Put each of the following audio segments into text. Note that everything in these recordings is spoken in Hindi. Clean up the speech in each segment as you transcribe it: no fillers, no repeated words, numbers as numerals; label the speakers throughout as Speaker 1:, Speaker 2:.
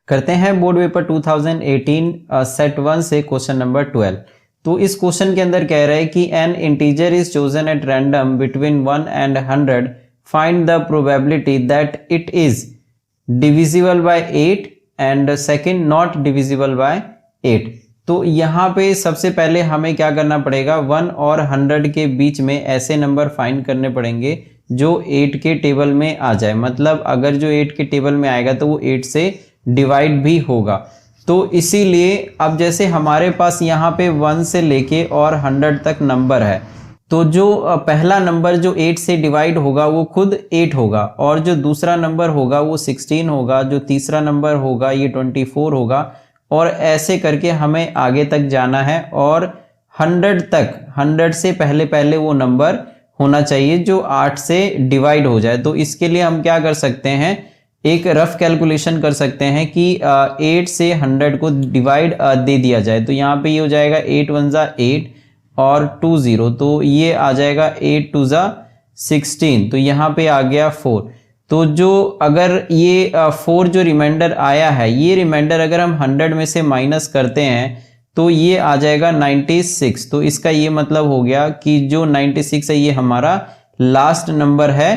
Speaker 1: करते हैं बोर्ड पेपर 2018 सेट 1 से क्वेश्चन नंबर 12। तो इस क्वेश्चन के अंदर कह रहा है कि N integer is chosen at random between 1 and 100, find the probability that it is divisible by 8 and second not divisible by 8। तो यहाँ पे सबसे पहले हमें क्या करना पड़ेगा, 1 और 100 के बीच में ऐसे नंबर फाइंड करने पड़ेंगे जो 8 के टेबल में आ जाए। मतलब अगर जो 8 के टेबल में आएगा तो वो 8 से डिवाइड भी होगा। तो इसीलिए अब जैसे हमारे पास यहाँ पे 1 से लेके और 100 तक नंबर है, तो जो पहला नंबर जो 8 से डिवाइड होगा वो खुद 8 होगा, और जो दूसरा नंबर होगा वो 16 होगा, जो तीसरा नंबर होगा ये 24 होगा, और ऐसे करके हमें आगे तक जाना है। और 100 तक, 100 से पहले पहले वो नंबर होना चाहिए जो 8 से डिवाइड हो जाए। तो इसके लिए हम क्या कर सकते हैं, एक रफ कैलकुलेशन कर सकते हैं कि 8 से 100 को डिवाइड दे दिया जाए। तो यहाँ पे ये हो जाएगा 8 1 जा 8 और 2 0, तो ये आ जाएगा 8 2 जा 16, तो यहाँ पे आ गया 4। तो जो अगर ये 4 जो रिमाइंडर आया है, ये रिमाइंडर अगर हम 100 में से माइनस करते हैं तो ये आ जाएगा 96। तो इसका ये मतलब हो गया कि जो 96 है ये हमारा लास्ट नंबर है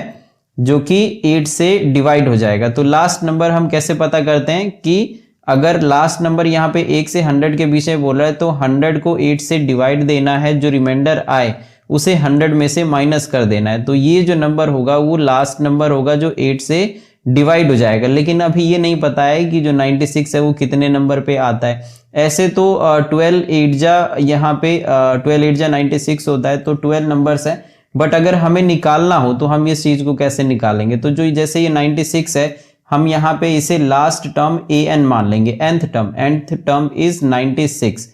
Speaker 1: जो कि 8 से डिवाइड हो जाएगा। तो लास्ट नंबर हम कैसे पता करते हैं कि अगर लास्ट नंबर यहाँ पे 1 से 100 के बीच में बोल रहा है तो 100 को 8 से डिवाइड देना है, जो रिमाइंडर आए उसे 100 में से माइनस कर देना है। तो ये जो नंबर होगा वो लास्ट नंबर होगा जो 8 से डिवाइड हो जाएगा। लेकिन अभी ये नहीं पता है कि जो 96 है वो कितने नंबर पे आता है। ऐसे तो 12 8 जा यहाँ पे 12 8 जा 96 होता है, तो 12 नंबर्स है। बट अगर हमें निकालना हो तो हम इस चीज को कैसे निकालेंगे, तो जो जैसे ये 96 है, हम यहाँ पे इसे लास्ट टर्म an मान लेंगे, nth टर्म इज 96।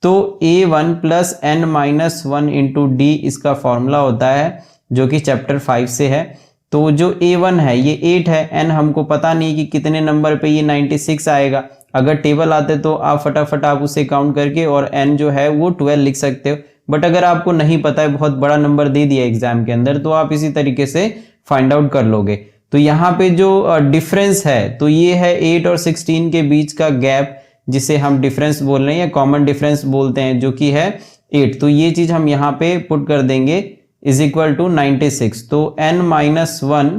Speaker 1: तो a1 plus n minus 1 into D इसका फॉर्मूला होता है जो कि चैप्टर 5 से है। तो जो a1 है ये 8 है, n हमको पता नहीं कि कितने नंबर पे ये 96 आएगा। अगर टेबल आते तो आप फटाफट आप उसे काउंट करके और n जो है वो 12 लिख सकते हो। बट अगर आपको नहीं पता है, बहुत बड़ा नंबर दे दिया एग्जाम के अंदर, तो आप इसी तरीके से फाइंड आउट कर लोगे। तो यहाँ पे जो डिफरेंस है तो ये है 8 और 16 के बीच का गैप, जिसे हम डिफरेंस बोल रहे हैं या कॉमन डिफरेंस बोलते हैं, जो कि है 8। तो ये चीज हम यहाँ पे पुट कर देंगे इज इक्वल टू 96। तो n माइनस 1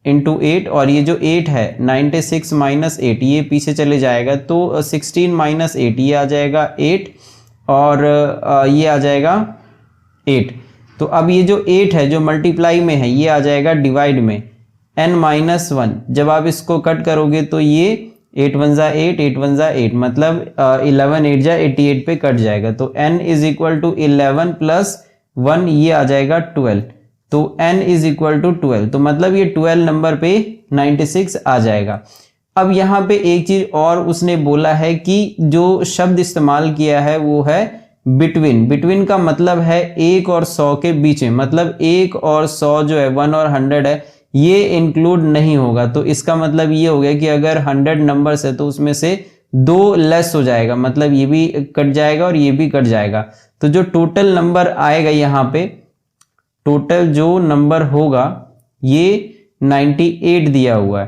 Speaker 1: इंटू 8, और ये जो 8 है 96 माइनस 8 ये पीछे चले जाएगा, तो 16 माइनस 8 ये आ जाएगा 8, और ये आ जाएगा 8। तो अब ये जो 8 है जो मल्टीप्लाई में है ये आ जाएगा डिवाइड में, n माइनस 1। जब आप इसको कट करोगे तो ये 8 1 जा 8 8 1 जा 8, मतलब 11 8 जा 88 पे कट जाएगा। तो n is equal to 11 plus 1 ये आ जाएगा 12। तो n इज इक्वल टू 12, तो मतलब ये 12 नंबर पे 96 आ जाएगा। अब यहाँ पे एक चीज और उसने बोला है कि जो शब्द इस्तेमाल किया है वो है बिटवीन। बिटवीन का मतलब है 1 और 100 के बीच में, मतलब 1 और 100 जो है 1 और 100 है ये इंक्लूड नहीं होगा। तो इसका मतलब ये हो गया कि अगर 100 नंबर्स है तो उसमें से 2 लेस हो जाएगा, मतलब ये भी कट जाएगा और ये भी कट जाएगा। तो जो टोटल नंबर आएगा यहाँ पे, टोटल जो नंबर होगा ये 98 दिया हुआ है।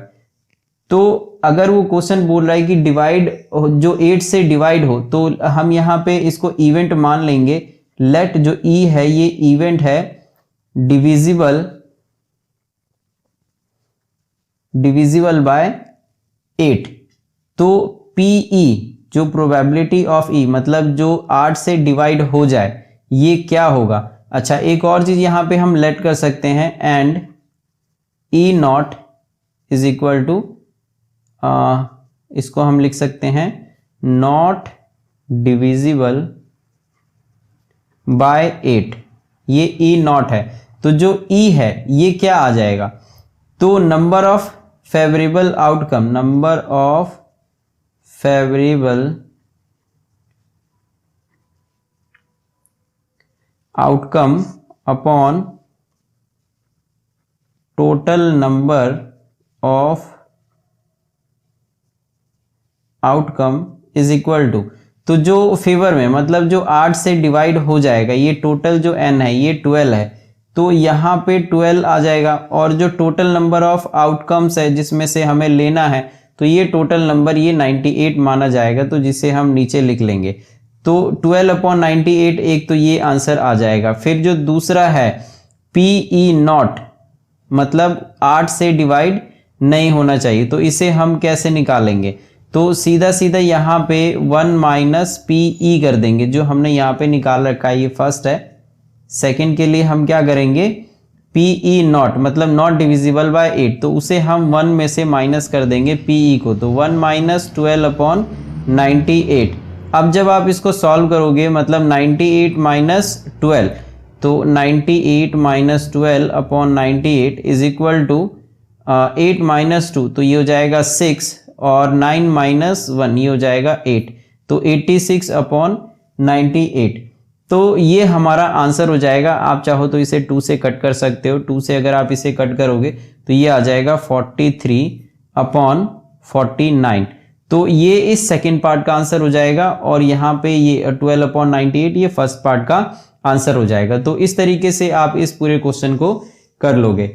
Speaker 1: तो अगर वो क्वेश्चन बोल रहा है कि डिवाइड जो 8 से डिवाइड हो, तो हम यहाँ पे इसको इवेंट मान लेंगे। लेट जो e है ये इवेंट है डिविजिबल बाय 8। तो PE जो प्रोबेबिलिटी ऑफ E, मतलब जो 8 से डिवाइड हो जाए, ये क्या होगा। अच्छा, एक और चीज यहाँ पे हम लेट कर सकते हैं, and E not is equal to, इसको हम लिख सकते हैं नॉट डिविजिबल बाय 8। ये E नॉट है, तो जो E है ये क्या आ जाएगा, तो number of favourable outcome, number of favourable outcome upon total number of outcome is equal to, तो जो फेवर में मतलब जो 8 से डिवाइड हो जाएगा, ये टोटल जो n है ये 12 है, तो यहाँ पे 12 आ जाएगा। और जो टोटल नंबर ऑफ आउटकम्स है जिसमें से हमें लेना है, तो ये टोटल नंबर ये 98 माना जाएगा, तो जिसे हम नीचे लिख लेंगे। तो 12/98 एक तो ये आंसर आ जाएगा। फिर जो दूसरा है PE0 मतलब 8 से डिवाइड नहीं होना चाहिए, तो इसे हम कैसे निकालेंगे? तो सीधा सीधा यहाँ पे 1 माइनस PE कर देंगे, जो हमने यहाँ पे निकाल रखा है, ये फर्स्ट है। सेकंड के लिए हम क्या करेंगे? PE0 मतलब नॉट डिविजिबल बाय 8, तो उसे हम 1 में से माइनस कर देंगे PE को, तो 1 माइनस 12/98। अब जब आप इसको सॉल्व करोगे मतलब 98 माइनस 12, तो 98 minus 12/98 is equal to 8 minus 2, तो ये हो जाएगा 6, और 9 माइनस 1 ये हो जाएगा 8, तो 86/98। तो ये हमारा आंसर हो जाएगा। आप चाहो तो इसे 2 से कट कर सकते हो, 2 से अगर आप इसे कट करोगे तो ये आ जाएगा 43/49। तो ये इस सेकेंड पार्ट का आंसर हो जाएगा, और यहाँ पे ये 12/98 ये फर्स्ट पार्ट का आंसर हो जाएगा। तो इस तरीके से आप इस पूरे क्वेश्चन को कर लोगे।